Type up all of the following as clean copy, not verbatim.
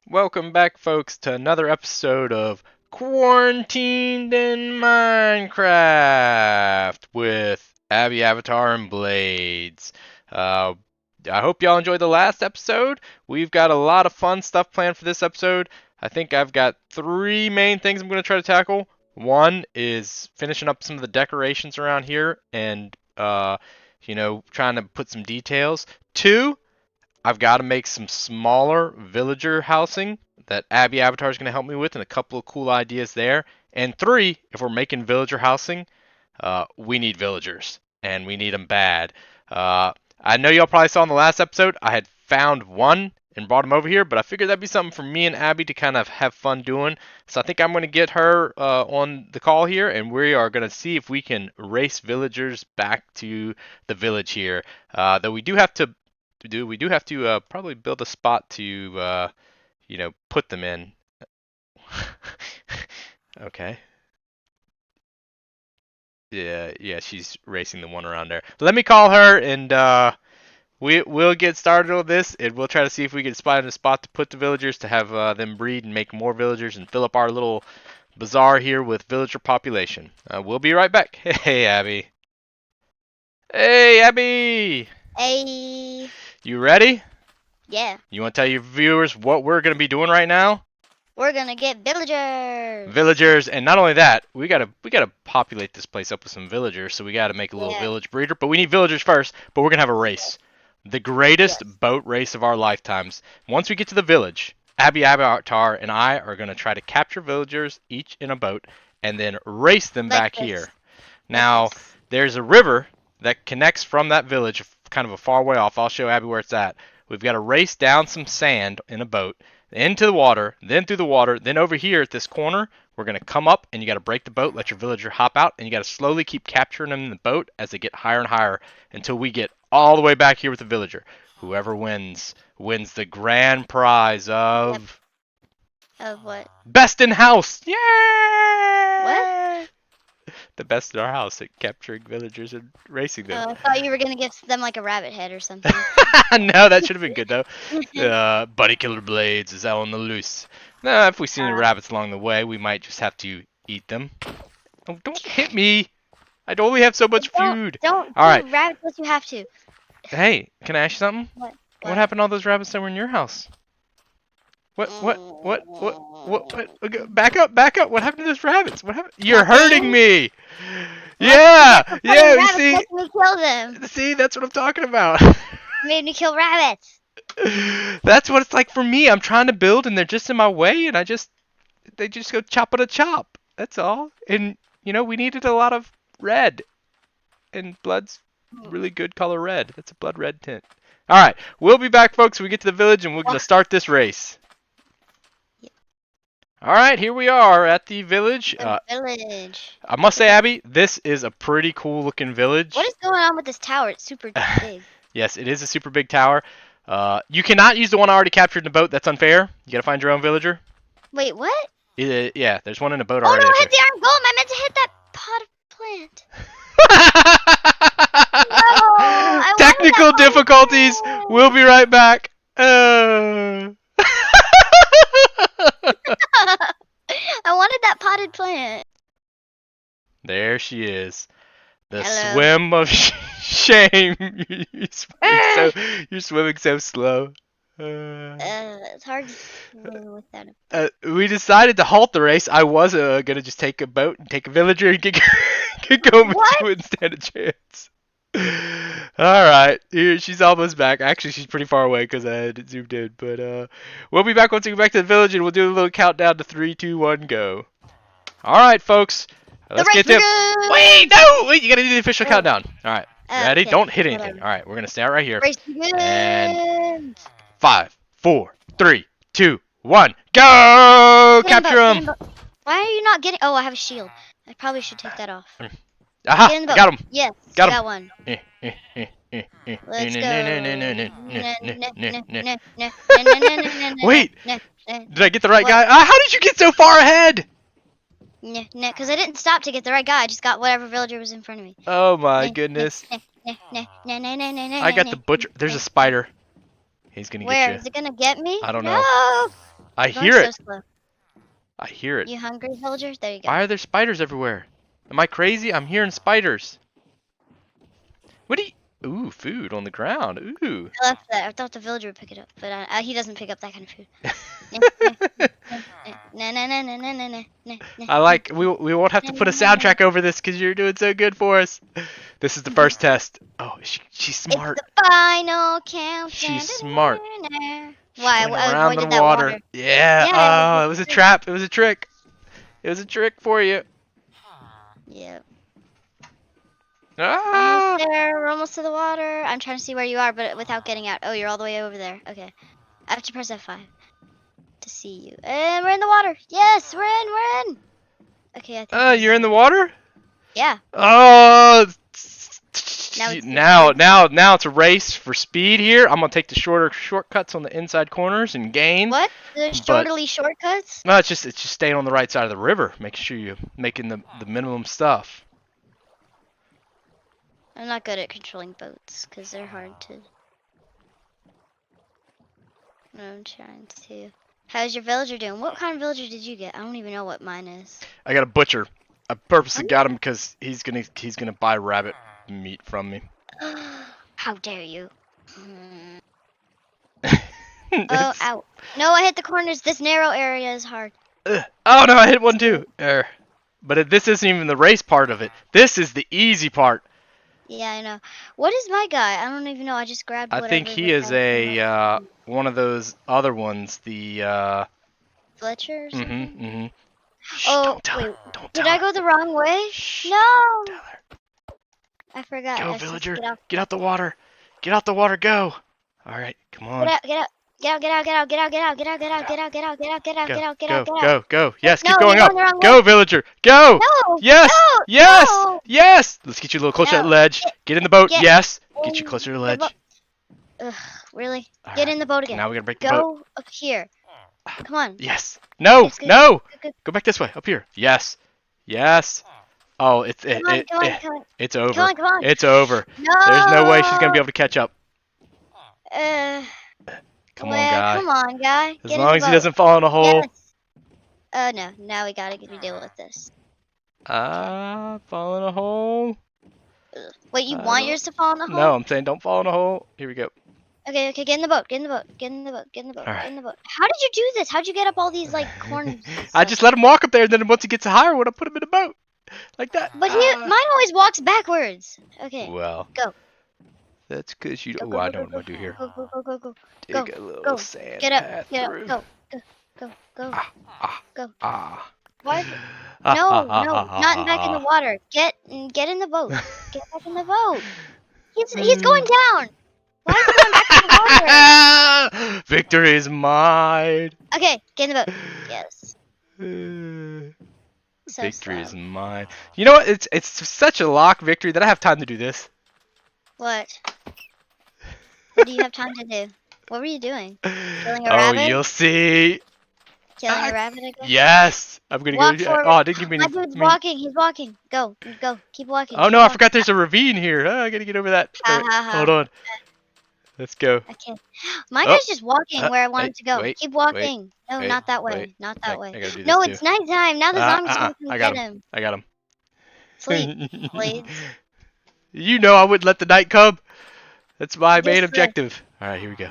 Welcome back, folks, to another episode of Quarantined in Minecraft with Abby, Avatar, and Blades. Uh, I hope y'all enjoyed the last episode. We've got a lot of fun stuff planned for this episode. I think I've got three main things I'm going to try to tackle. One is finishing up some of the decorations around here and, trying to put some details. Two, I've got to make some smaller villager housing that Abby Avatar is going to help me with, and a couple of cool ideas there. And three, if we're making villager housing, we need villagers, and we need them bad. I know y'all probably saw in the last episode, I had found one and brought him over here, but I figured that'd be something for me and Abby to kind of have fun doing. So I think I'm going to get her on the call here, and we are going to see if we can race villagers back to the village here. Though we do have to probably build a spot to put them in. Okay. Yeah, she's racing the one around there. Let me call her and we'll get started on this and we'll try to see if we can find a spot to put the villagers to have them breed and make more villagers and fill up our little bazaar here with villager population. We'll be right back. Hey, Abby. Hey, Abby. Hey. You ready? Yeah. You want to tell your viewers what we're going to be doing right now? We're gonna get villagers. Villagers, and not only that, we gotta populate this place up with some villagers. So we gotta make a little Yeah. village breeder. But we need villagers first. But we're gonna have a race, the greatest Yes. boat race of our lifetimes. Once we get to the village, Abby Avatar and I are gonna try to capture villagers each in a boat, and then race them Like back this. here. Like Now, this. there's a river that connects from that village, kind of a far way off. I'll show Abby where it's at. We've got to race down some sand in a boat, into the water, then through the water, then over here at this corner, we're going to come up and you got to break the boat, let your villager hop out, and you got to slowly keep capturing them in the boat as they get higher and higher until we get all the way back here with the villager. Whoever wins the grand prize of Of what? best in house. Yay! What? The best in our house at capturing villagers and racing them. I thought you were gonna give them like a rabbit head or something. No, that should have been good though. Buddy Killer Blades is out on the loose. Nah, if we see any rabbits along the way, we might just have to eat them. Oh, don't hit me! I only have so much food. Don't All right. do rabbits unless you have to. Hey, can I ask you something? What? Happened to all those rabbits that were in your house? What? Back up! What happened to those rabbits? What happened? You're hurting me! Yeah! Yeah, you see? Let me kill them. See, that's what I'm talking about. You made me kill rabbits. That's what it's like for me. I'm trying to build and they're just in my way and they just go chop at a chop. That's all. And we needed a lot of red. And blood's really good color red. That's a blood red tint. All right, we'll be back, folks, when we get to the village and we're going to start this race. All right, here we are at the village. The village. I must say, Abby, this is a pretty cool looking village. What is going on with this tower? It's super big. Yes, it is a super big tower. You cannot use the one I already captured in the boat. That's unfair. You gotta find your own villager. Wait, what? Yeah, there's one in the boat Oh already. no, I up hit the iron golem. I meant to hit that pot of plant. I wanted Technical that difficulties. plant. We'll be right back. I wanted that potted plant. There she is. The Hello. swim of shame. You're swimming so slow. It's hard to swim without a... We decided to halt the race. I was gonna just take a boat and take a villager and get going, but she wouldn't stand a chance. All right, here she's almost back. Actually, she's pretty far away because I had it zoomed in. But we'll be back once we get back to the village, and we'll do a little countdown to 3, 2, 1, go. All right, folks. Let's get them. Wait, no! Wait, you gotta do the official countdown. All right, ready? Okay, Don't hit anything. whatever. All right, we're gonna stand right here. Race And 5, 4, 3, 2, 1, go! Capture him. Why are you not getting... Oh, I have a shield. I probably should take that off. Aha! Get in the I got him. Yes, Got him. got one. Let's go. Wait, did I get the right guy? How did you get so far ahead? Because I didn't stop to get the right guy. I just got whatever villager was in front of me. Oh my goodness. I got the butcher. There's a spider. He's gonna get you. Where? Is it gonna get me? I don't No. know. I You're going hear so it. slow. I hear it. You hungry, villager? There you go. Why are there spiders everywhere? Am I crazy? I'm hearing spiders. What do you... Ooh, food on the ground. Ooh. I left that. I thought the villager would pick it up, but he doesn't pick up that kind of food. Nah, nah, nah, nah, nah, nah, nah, nah, nah, I like... We won't have to put a soundtrack over this because you're doing so good for us. This is the first test. Oh, she's It's smart. the final countdown. She's smart. She Why? went I around the avoided that water. water. Yeah. Yeah, Oh, it was a trap. It was a trick. It was a trick for you. yeah. Almost Ah! there. We're almost to the water. I'm trying to see where you are, but without getting out. Oh, you're all the way over there. Okay. I have to press F5 to see you. And we're in the water. Yes, we're in. We're in. Okay, I think. This You're is in the it. water? Yeah. Oh! Now it's Now it's a race for speed here. I'm gonna take the shortcuts on the inside corners and gain. What? There's But totally shortcuts? no, it's just staying on the right side of the river. Making sure you're making the minimum stuff. I'm not good at controlling boats because they're hard to. I'm trying to. How's your villager doing? What kind of villager did you get? I don't even know what mine is. I got a butcher. I purposely Oh, got him because he's gonna buy rabbit meat from me. How dare you? Mm. Oh, It's- ow. No, I hit the corners. This narrow area is hard. Oh no, I hit one too. But this isn't even the race part of it. This is the easy part. Yeah, I know. What is my guy? I don't even know. I just grabbed I whatever. think he was is down a one of those other ones. Fletcher or something? Shh, Oh, don't tell wait. her. Don't Did tell I her. go the wrong way? Shh, No! don't tell her. I forgot. Go, I said villager. Get out. Get out the water. Get out the water. Go. All right, come on. Get out, get out. Get out, get out, get out, get out, get out, get out, get out, get out, get out, get out, get out, Go, get out, get go, out, get out. go, go. Yes, No, keep going you're up. going the wrong Go, way. villager. Go. No! Yes, No! yes, No! yes. Let's get you a little closer to that No. ledge. Get in the boat. Get Yes. Get you in closer to the the ledge. boat. Ugh, really? All Get right, in the boat again. now we gotta break the boat. Go up here. Come on. Yes. No, Yes, good, no. good, good. Go back this way. Up here. Yes. Yes. Oh, Come on, come on, come on. it's Come over. on, come on. It's over. No! There's no way she's gonna be able to catch up. Come on, Well, guy. come on, guy. As Get long in as the he boat. doesn't fall in a hole. Yes. Oh, no. Now we gotta deal with this. Fall in a hole. Ugh. Wait, you I want don't- yours to fall in the hole? No, I'm saying don't fall in a hole. Here we go. Okay, okay, get in the boat, get in the boat, get in the boat, get in the boat, All get right. in the boat. How did you do this? How'd you get up all these, like, corners? I just let him walk up there, and then once he gets higher, when I put him in a boat, like that. But mine always walks backwards. Okay. Well. Go. That's because you. Go, Oh, go, I go, know what go, I'm gonna do here. Go, go, go, go, go. Dig a little go. sand Get up, path get through. up, go, go, go, go, Ah, go. ah. Why? No, no, not back in the water. Get in the boat. Get back in the boat. He's going down. Why is he going back in the water? Victory is mine. Okay, get in the boat. Yes. So Victory is slow. mine. You know what? It's such a lock victory that I have time to do this. What? What do you have time to do? What were you doing? Killing a Oh, rabbit? you'll see. Killing a rabbit again? Yes. I'm gonna Walk go. forward. Oh, I didn't give me My any. dude's walking. He's walking. Go, go. Keep walking. Oh keep no, I walking. forgot there's a ravine here. Oh, I gotta get over that. Ha, Alright, ha, ha. hold on. Let's go. I can't. My Oh. guy's just walking where I want him Wait, to go. wait, Keep walking. No, wait, not that way. wait. Not that I way. gotta do No, this it's too. nighttime. Now the zombies are I gonna got get him. him. I got him. Sleep, blades. You know I wouldn't let the night come. That's my main Just objective. All right, here we go.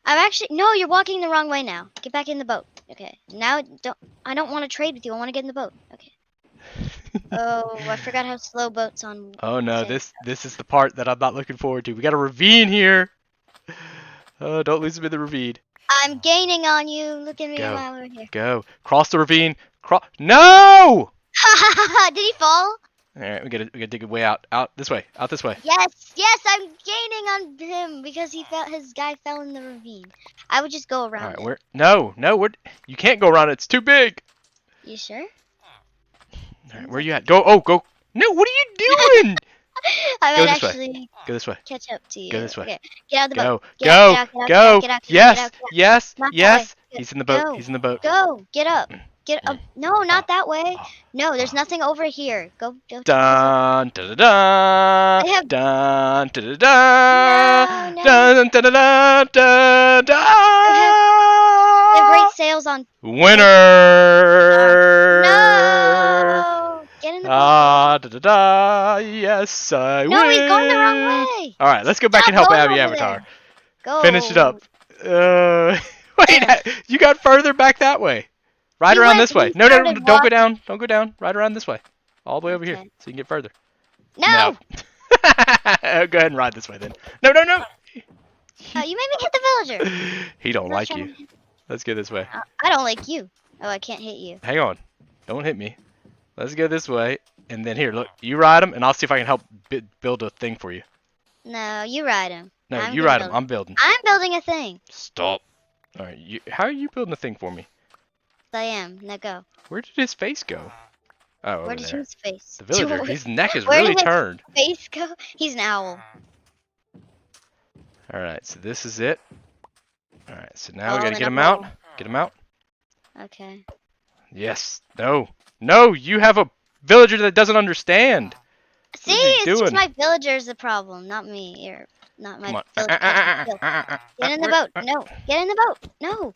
I'm actually no. You're walking the wrong way now. Get back in the boat. Okay. Now don't. I don't want to trade with you. I want to get in the boat. Okay. Oh, I forgot how slow boats on. Oh no, sand. this is the part that I'm not looking forward to. We got a ravine here. Oh, don't lose him in the ravine. I'm gaining on you. Look at me Go. while we're here. Go. Cross the ravine. No! Did he fall? All right, we gotta dig a way out. Out this way. Out this way. Yes, yes, I'm gaining on him because his guy fell in the ravine. I would just go All around right, it. where? No, you can't go around it. It's too big. You sure? All right, where you at? Go. Oh, go. No, what are you doing? I Go might this way. actually Go this way. catch up to you. Go this way. Okay, get out of the Go. boat. Get Go. out, get out, get Go. out, get out, get out, Yes. get out. Yes. Not that Yes. way. He's in the boat. Go. He's in the boat. Go, get up. Get up. No, not that way. Oh. No, there's nothing over here. Go. Dun da da da I have- dun da da da No, no. dun da da da da da. I have great sails on. Winner! No! Get in the boat. Ah, da da da! Yes, I No, he's going the wrong win! way. Alright, let's go back Stop and help going Abby over Avatar. there. Finish it Go. up. Wait, There. you got further back that way. Ride He around went. this way. He No, no, no, started don't go walking. down. Don't go down. Ride around this way. All the way over here, Okay. so you can get further. No. No. Go ahead and ride this way then. No, no, no. You made me hit the villager. He don't I'm not like trying you. to hit- Let's go this way. I don't like you. Oh, I can't hit you. Hang on. Don't hit me. Let's go this way. And then here, look. You ride him, and I'll see if I can help build a thing for you. No, you ride him. No, I'm you gonna ride him. build- I'm building. I'm building a thing. Stop. All right. How are you building a thing for me? I am. Now go. Where did his face go? Oh, over Where did there. his face? The villager. His neck is Where really did his turned. face go? He's an owl. All right. So this is it. All right. So now Oh, we gotta and get a him out. hole. Get him out. Okay. Yes. No. No. You have a villager that doesn't understand. See, What are you it's just doing? my villager's the problem, not me. Or not my Come on. villager. Get in the boat. No. Get in the boat. No.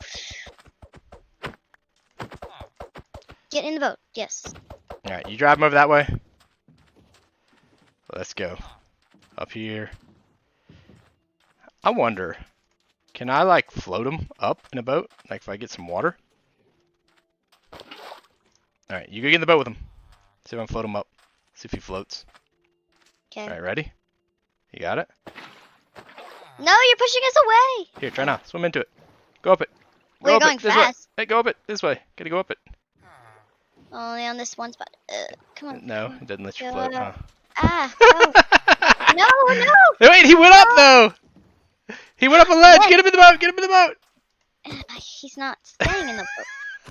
Get in the boat. Yes. All right. You drive him over that way. Let's go. Up here. I wonder, can I like float him up in a boat? Like if I get some water? Alright, you go get in the boat with him. See if I can float him up. See if he floats. Okay. Alright, ready? You got it? No, you're pushing us away. Here, try now. Swim into it. Go up it. Go We're up going it. This way. fast. Hey, go up it. This way. Gotta go up it. Only on this one spot. Come on. No, it doesn't let you Go float, huh? up. Ah. No. No. No. Wait, he went up No. though! He went up a ledge! Yes. Get him in the boat! Get him in the boat! He's not staying in the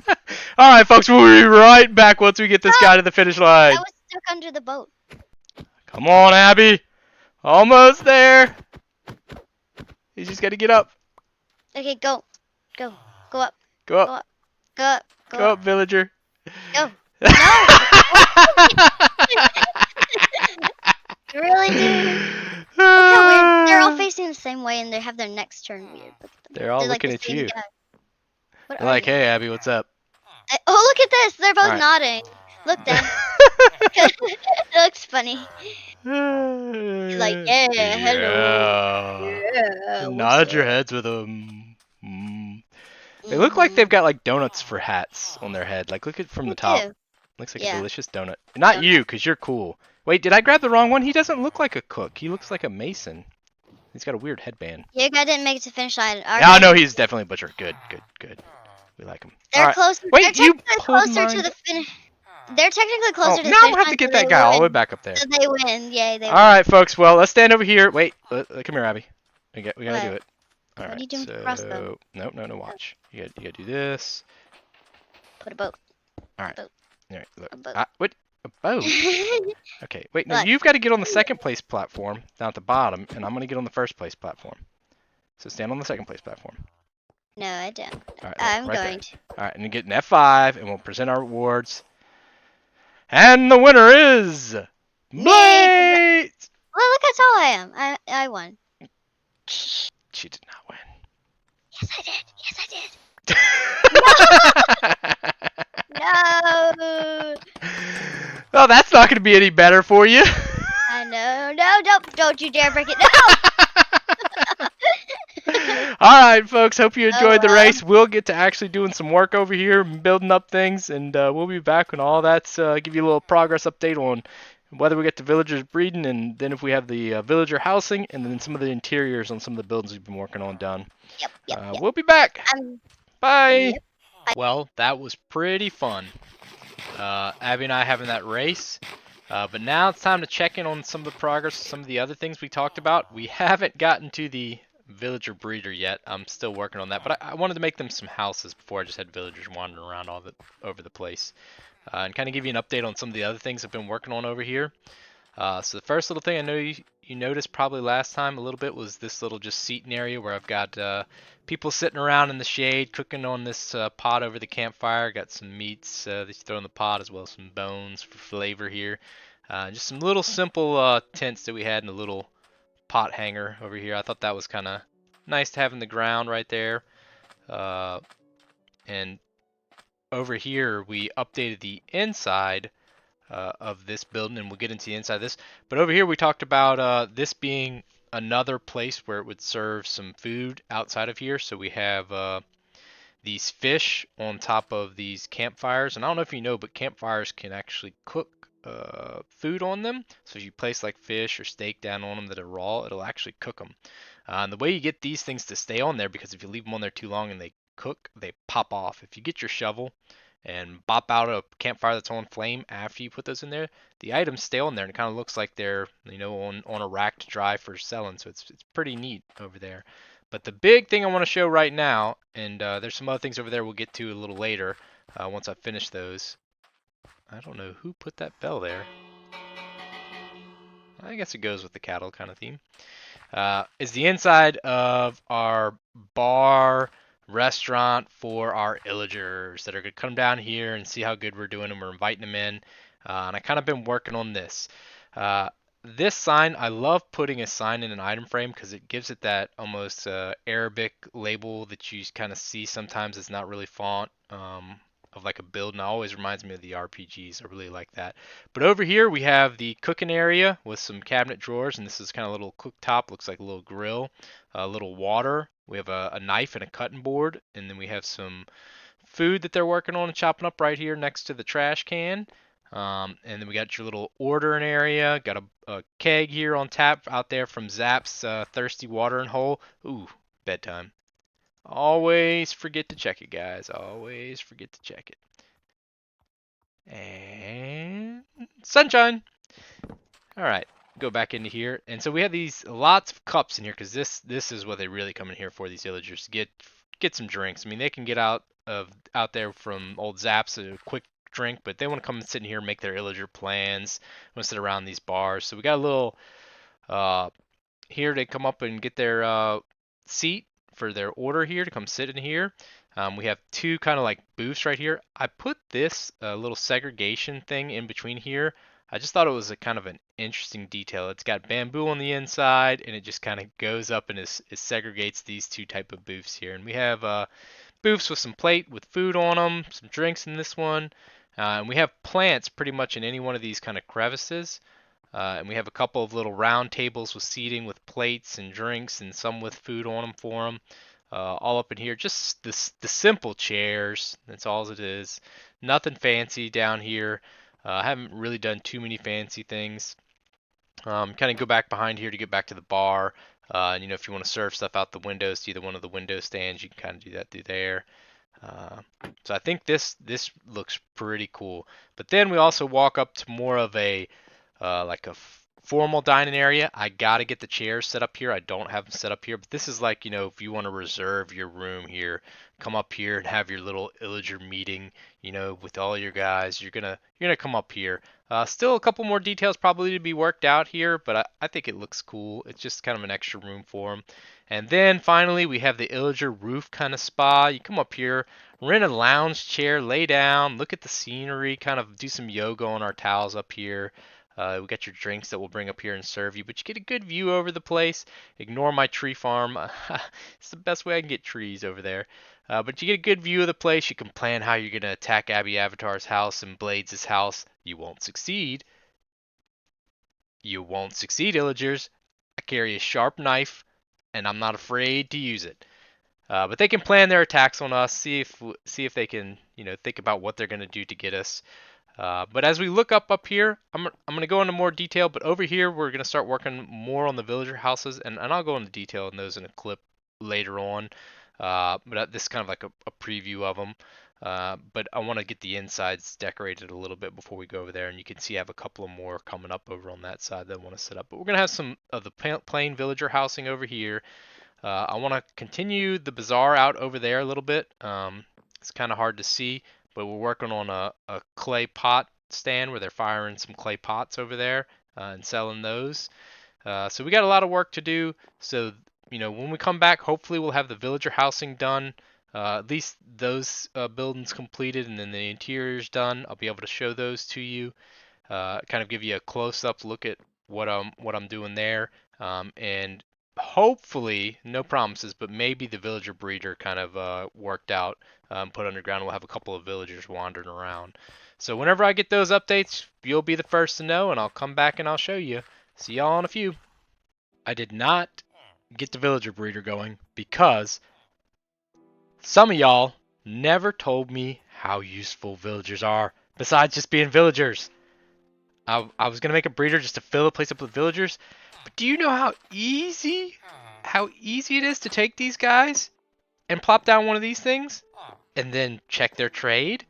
boat. Alright, folks, we'll be right back once we get this guy to the finish line. I was stuck under the boat. Come on, Abby. Almost there. You just got to get up. Okay, go. Go. Go up. Go up. Go up. Go up, villager. Go. Really, dude? Look how weird. They're all facing the same way and they have their necks turned weird. Look at them. They're all They're like looking the at same you. guy. What They're are like, you? hey, Abby, what's up? Oh, look at this. They're both Alright. nodding. Look, Dad. It looks funny. Like, yeah, hello. Yeah, Nod your heads with them. They look like they've got like donuts for hats on their head. Like, look at from the top. Looks like a Yeah. delicious donut. Not you, because you're cool. Wait, did I grab the wrong one? He doesn't look like a cook. He looks like a mason. He's got a weird headband. Your guy didn't make it to finish line. Our Yeah, guy- no, he's definitely a butcher. Good, good, good. We like him. They're Alright. closer. Wait, they're you technically pulled closer mine. to the finish. They're technically Oh, closer to now the I'm finish gonna have to line, get so that guy all the way win. back up there. So they win. Yay, they win. Alright, folks. Well, let's stand over here. Wait, come here, Abby. We gotta What? do it. What are Alright, you doing with the crossbow? no, no, no, watch. You gotta do this. Put a boat. Alright. boat. Alright, look. A boat. What? A boat? Okay, wait, no, Look. you've got to get on the second place platform down at the bottom, and I'm gonna get on the first place platform. So stand on the second place platform. No, I don't. Alright, I'm right going there. to. Alright, and you get an F5, and we'll present our rewards. And the winner is Me. Blades! Well, look how tall I am. I won. She did not win. Yes, I did. Yes, I did. No. Well, that's not going to be any better for you. I know. No, don't you dare break it. No. All right, folks. Hope you enjoyed the well. race. We'll get to actually doing some work over here, building up things, and we'll be back when all that's give you a little progress update on whether we get the villagers breeding, and then if we have the villager housing, and then some of the interiors on some of the buildings we've been working on done. Yep. We'll be back. Bye. Yep. Well, that was pretty fun. Abby and I having that race. But now it's time to check in on some of the progress, some of the other things we talked about. We haven't gotten to the villager breeder yet. I'm still working on that, but I wanted to make them some houses before I just had villagers wandering around over the place. And kind of give you an update on some of the other things I've been working on over here. So the first little thing I know you noticed probably last time a little bit was this little just seating area where I've got people sitting around in the shade cooking on this pot over the campfire. Got some meats that you throw in the pot as well as some bones for flavor here. Just some little simple tents that we had in a little pot hanger over here. I thought that was kind of nice to have in the ground right there. And over here, we updated the inside of this building, and we'll get into the inside of this. But over here, we talked about this being another place where it would serve some food outside of here. So we have these fish on top of these campfires. And I don't know if you know, but campfires can actually cook food on them. So if you place like fish or steak down on them that are raw, it'll actually cook them. And the way you get these things to stay on there, because if you leave them on there too long and they cook, they pop off. If you get your shovel and bop out a campfire that's on flame after you put those in there, the items stay on there and it kind of looks like they're on a rack to dry for selling. So it's pretty neat over there. But the big thing I want to show right now, and there's some other things over there we'll get to a little later once I finish those. I don't know who put that bell there. I guess it goes with the cattle kind of theme. Is the inside of our bar restaurant for our illagers that are going to come down here and see how good we're doing, and we're inviting them in. And I kind of been working on this. Uh, this sign, I love putting a sign in an item frame because it gives it that almost Arabic label that you kind of see sometimes. It's not really font of like a build, and it always reminds me of the RPGs. I really like that. But over here we have the cooking area with some cabinet drawers, and this is kind of a little cooktop, looks like a little grill, a little water. We have a knife and a cutting board, and then we have some food that they're working on and chopping up right here next to the trash can. And then we got your little ordering area. Got a keg here on tap out there from Zap's Thirsty Watering Hole. Ooh, bedtime. Always forget to check it, guys. Always forget to check it. And sunshine. All right, go back into here. And so we have these lots of cups in here because this is what they really come in here for, these villagers, to get some drinks. I mean, they can get out there from old Zaps a quick drink, but they want to come and sit in here and make their illager plans. Want to sit around these bars. So we got a little uh, here to come up and get their seat for their order here to come sit in here. We have two kind of like booths right here. I put this little segregation thing in between here. I just thought it was a kind of an interesting detail. It's got bamboo on the inside, and it just kind of goes up and it segregates these two type of booths here. And we have booths with some plate with food on them, some drinks in this one, and we have plants pretty much in any one of these kind of crevices. And we have a couple of little round tables with seating with plates and drinks and some with food on them for them. All up in here, just the simple chairs. That's all it is. Nothing fancy down here. I haven't really done too many fancy things. Kind of go back behind here to get back to the bar. And if you want to serve stuff out the windows to either one of the window stands, you can kind of do that through there. Uh, so I think this looks pretty cool. But then we also walk up to more of a like a formal dining area. I gotta get the chairs set up here. I don't have them set up here, but this is like, if you want to reserve your room here, come up here and have your little illager meeting, with all your guys. You're gonna come up here. Still a couple more details probably to be worked out here, but I think it looks cool. It's just kind of an extra room for them. And then finally we have the illager roof kind of spa. You come up here, rent a lounge chair, lay down, look at the scenery, kind of do some yoga on our towels up here. We got your drinks that we'll bring up here and serve you, but you get a good view over the place. Ignore my tree farm. It's the best way I can get trees over there. But you get a good view of the place. You can plan how you're going to attack Abby Avatar's house and Blades' house. You won't succeed. You won't succeed, Illagers. I carry a sharp knife, and I'm not afraid to use it. But they can plan their attacks on us, see if they can, think about what they're going to do to get us. But as we look up here, I'm going to go into more detail, but over here we're going to start working more on the villager houses, and I'll go into detail on those in a clip later on. But this is kind of like a preview of them. But I want to get the insides decorated a little bit before we go over there, and you can see I have a couple of more coming up over on that side that I want to set up. But we're going to have some of the plain villager housing over here. I want to continue the bazaar out over there a little bit. It's kind of hard to see, but we're working on a clay pot stand where they're firing some clay pots over there and selling those. So we got a lot of work to do. So, when we come back, hopefully we'll have the villager housing done, at least those buildings completed, and then the interiors done. I'll be able to show those to you, kind of give you a close-up look at what I'm doing there, and hopefully, no promises, but maybe the villager breeder kind of worked out, put underground. We'll have a couple of villagers wandering around. So whenever I get those updates, you'll be the first to know, and I'll come back and I'll show you. See y'all in a few. I did not get the villager breeder going because some of y'all never told me how useful villagers are, besides just being villagers. I was gonna make a breeder just to fill the place up with villagers, but do you know how easy it is to take these guys and plop down one of these things and then check their trade?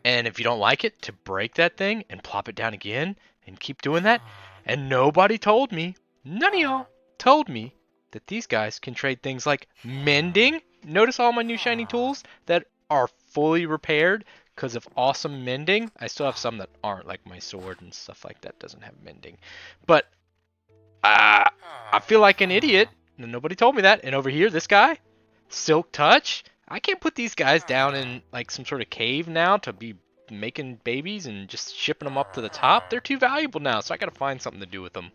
And if you don't like it, to break that thing and plop it down again and keep doing that. And nobody told me, none of y'all told me that these guys can trade things like mending. Notice all my new shiny tools that are fully repaired because of awesome mending. I still have some that aren't, like my sword and stuff like that doesn't have mending. But I feel like an idiot. Nobody told me that. And over here, this guy, Silk Touch. I can't put these guys down in like some sort of cave now to be making babies and just shipping them up to the top. They're too valuable now, so I got to find something to do with them.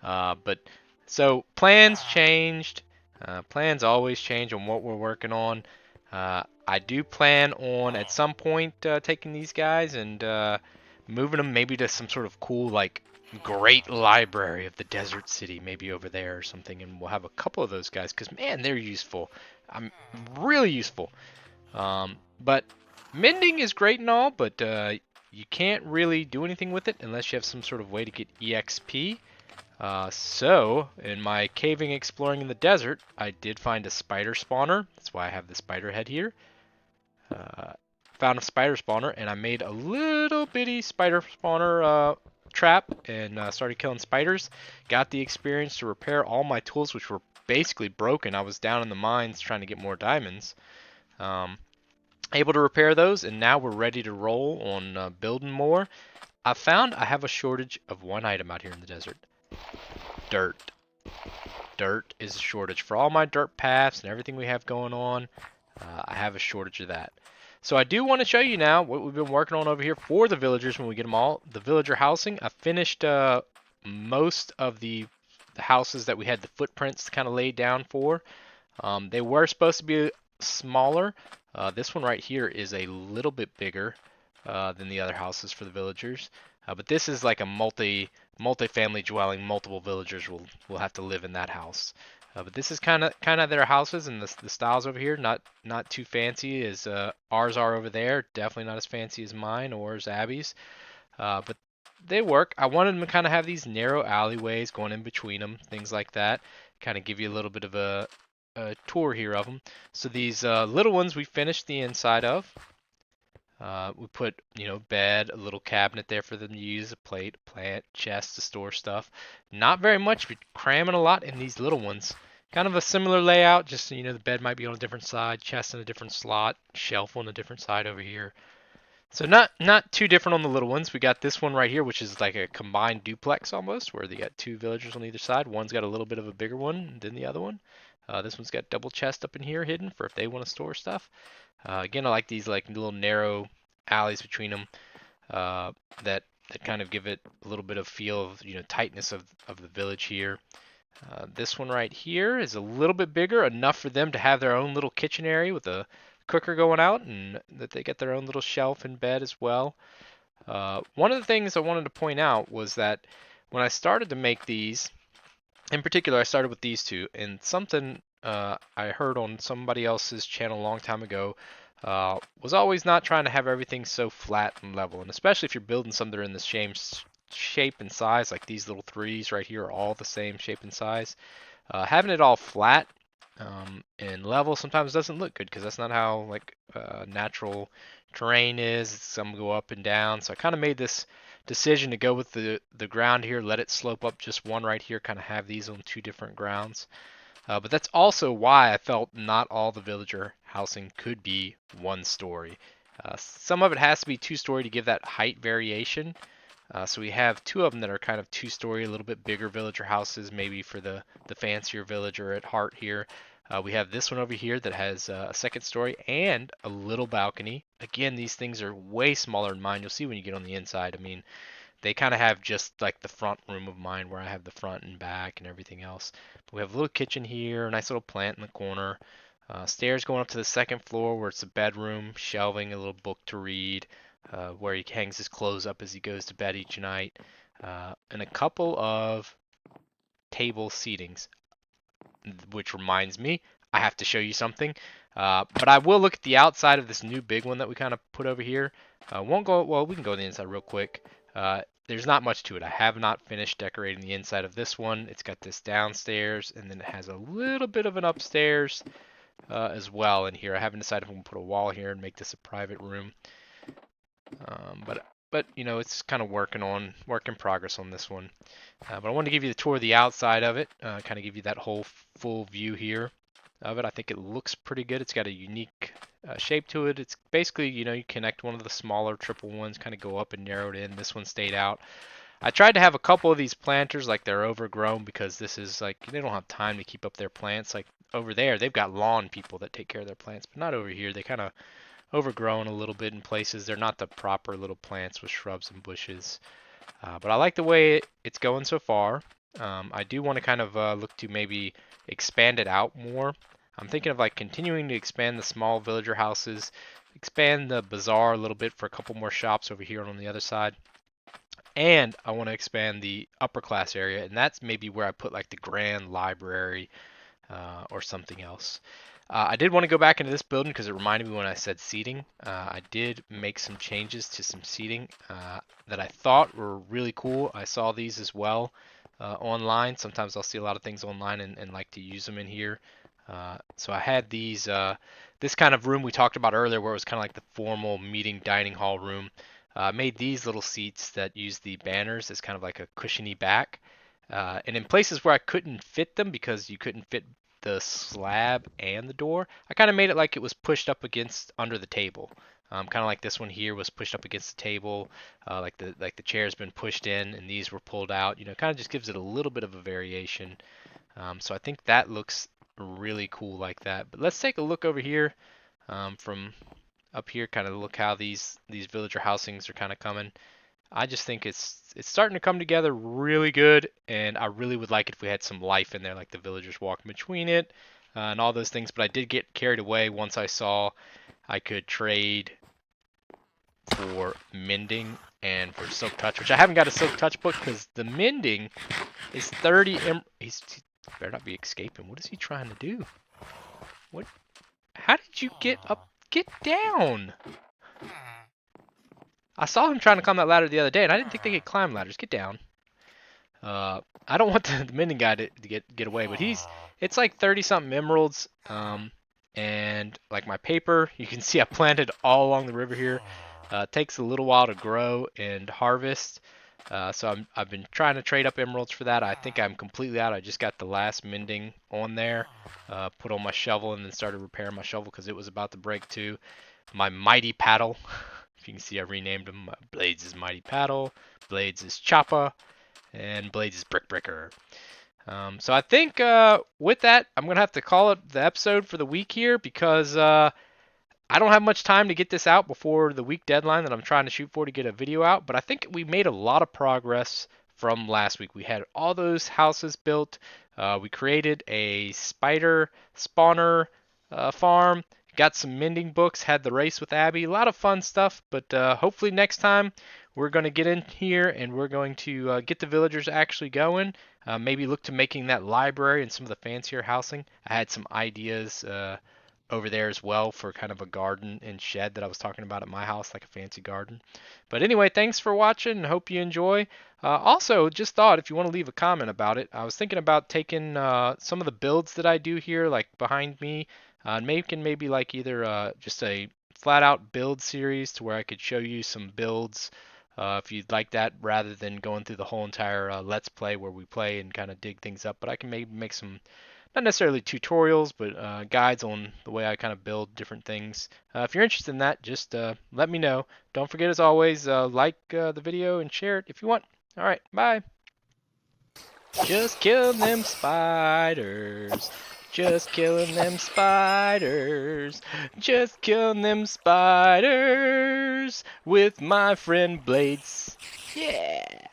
But so plans changed. Plans always change on what we're working on. I do plan on at some point taking these guys and moving them maybe to some sort of cool like great library of the desert city, maybe over there or something, and we'll have a couple of those guys because man, they're useful. I'm really useful. But mending is great and all, but you can't really do anything with it unless you have some sort of way to get EXP. So, in my caving exploring in the desert, I did find a spider spawner. That's why I have the spider head here. Uh, Found a spider spawner, and I made a little bitty spider spawner trap and started killing spiders. Got the experience to repair all my tools, which were basically broken. I was down in the mines trying to get more diamonds. Um, Able to repair those, and now we're ready to roll on building more. I found I have a shortage of one item out here in the desert. Dirt. Dirt is a shortage for all my dirt paths and everything we have going on. I have a shortage of that. So I do want to show you now what we've been working on over here for the villagers when we get them all. The villager housing. I finished most of the houses that we had the footprints kind of laid down for. They were supposed to be smaller. This one right here is a little bit bigger than the other houses for the villagers. But this is like a multi-family dwelling. Multiple villagers will have to live in that house. But this is kind of their houses, and the styles over here not too fancy as ours are over there. Definitely not as fancy as mine or as Abby's. But they work. I wanted them to kind of have these narrow alleyways going in between them, things like that. Kind of give you a little bit of a tour here of them. So these little ones we finished the inside of. We put, bed, a little cabinet there for them to use, a plate, a plant, chest to store stuff. Not very much, but cramming a lot in these little ones. Kind of a similar layout, just, the bed might be on a different side, chest in a different slot, shelf on a different side over here. So not too different on the little ones. We got this one right here, which is like a combined duplex almost, where they got two villagers on either side. One's got a little bit of a bigger one than the other one. This one's got double chest up in here hidden for if they want to store stuff. Again, I like these like little narrow alleys between them that kind of give it a little bit of feel of tightness of the village here. This one right here is a little bit bigger, enough for them to have their own little kitchen area with a cooker going out, and that they get their own little shelf in bed as well. One of the things I wanted to point out was that when I started to make these, in particular, I started with these two, and something I heard on somebody else's channel a long time ago was always not trying to have everything so flat and level, and especially if you're building some that are in the same shape and size, like these little threes right here are all the same shape and size. Having it all flat and level sometimes doesn't look good because that's not how like natural terrain is. Some go up and down, so I kind of made this decision to go with the ground here, let it slope up just one right here, kind of have these on two different grounds. But that's also why I felt not all the villager housing could be one story. Some of it has to be two-story to give that height variation. So we have two of them that are kind of two-story, a little bit bigger villager houses, maybe for the fancier villager at heart here. We have this one over here that has a second story and a little balcony. Again, these things are way smaller than mine. You'll see when you get on the inside. I mean, They kind of have just like the front room of mine where I have the front and back and everything else. But we have a little kitchen here, a nice little plant in the corner. Stairs going up to the second floor where it's a bedroom, shelving, a little book to read, where he hangs his clothes up as he goes to bed each night, and a couple of table seatings. Which reminds me, I have to show you something. But I will look at the outside of this new big one that we kind of put over here. Won't go, well, we can go to the inside real quick. There's not much to it. I have not finished decorating the inside of this one. It's got this downstairs, and then it has a little bit of an upstairs as well in here. I haven't decided if I'm going to put a wall here and make this a private room. But you know, it's kind of work in progress on this one. But I wanted to give you the tour of the outside of it, kind of give you that whole full view here of it. I think it looks pretty good. It's got a unique shape to it. It's basically, you know, you connect one of the smaller triple ones, kind of go up and narrow it in. This one stayed out. I tried to have a couple of these planters like they're overgrown because this is like they don't have time to keep up their plants. Like over there, they've got lawn people that take care of their plants, but not over here. They kind of overgrown a little bit in places. They're not the proper little plants with shrubs and bushes. But I like the way it's going so far. I do want to kind of look to maybe expand it out more. I'm thinking of like continuing to expand the small villager houses, expand the bazaar a little bit for a couple more shops over here on the other side. And I want to expand the upper class area, and that's maybe where I put like the grand library or something else. I did want to go back into this building because it reminded me when I said seating. I did make some changes to some seating that I thought were really cool. I saw these as well online. Sometimes I'll see a lot of things online and like to use them in here. So I had these, this kind of room we talked about earlier where it was kind of like the formal meeting dining hall room. Made these little seats that use the banners as kind of like a cushiony back. And in places where I couldn't fit them because you couldn't fit the slab and the door, I kind of made it like it was pushed up against under the table. Kind of like this one here was pushed up against the table, like the chair's been pushed in and these were pulled out. You know, kind of just gives it a little bit of a variation. So I think that looks really cool like that. But let's take a look over here from up here, kind of look how these villager housings are kind of coming. I just think it's starting to come together really good, and I really would like it if we had some life in there, like the villagers walking between it and all those things. But I did get carried away once I saw I could trade for mending and for silk touch, which I haven't got a silk touch book because the mending is 30. He better not be escaping. What is he trying to do? What? How did you get up? Get down! I saw him trying to climb that ladder the other day, and I didn't think they could climb ladders. Get down. I don't want the mending guy to get away, but it's like 30 something emeralds. And like my paper, you can see I planted all along the river here. It takes a little while to grow and harvest. So I've been trying to trade up emeralds for that. I think I'm completely out. I just got the last mending on there, put on my shovel, and then started repairing my shovel because it was about to break too. My mighty paddle. If you can see, I renamed them. Blades is mighty paddle, Blades is choppa, and Blades is brick breaker. So I think with that, I'm gonna have to call it the episode for the week here because I don't have much time to get this out before the week deadline that I'm trying to shoot for to get a video out. But I think we made a lot of progress from last week. We had all those houses built. We created a spider spawner farm. Got some mending books, had the race with Abby, a lot of fun stuff, but hopefully next time we're going to get in here and we're going to get the villagers actually going. Maybe look to making that library and some of the fancier housing. I had some ideas over there as well for kind of a garden and shed that I was talking about at my house, like a fancy garden. But anyway, thanks for watching and hope you enjoy. Also, just thought if you want to leave a comment about it, I was thinking about taking some of the builds that I do here, like behind me, making maybe like either just a flat out build series to where I could show you some builds if you'd like that rather than going through the whole entire let's play where we play and kind of dig things up. But I can maybe make some not necessarily tutorials, but guides on the way I kind of build different things. If you're interested in that, just let me know. Don't forget, as always, like the video and share it if you want. All right, bye. Just kill them spiders. Just killing them spiders. Just killing them spiders with my friend Blades. Yeah.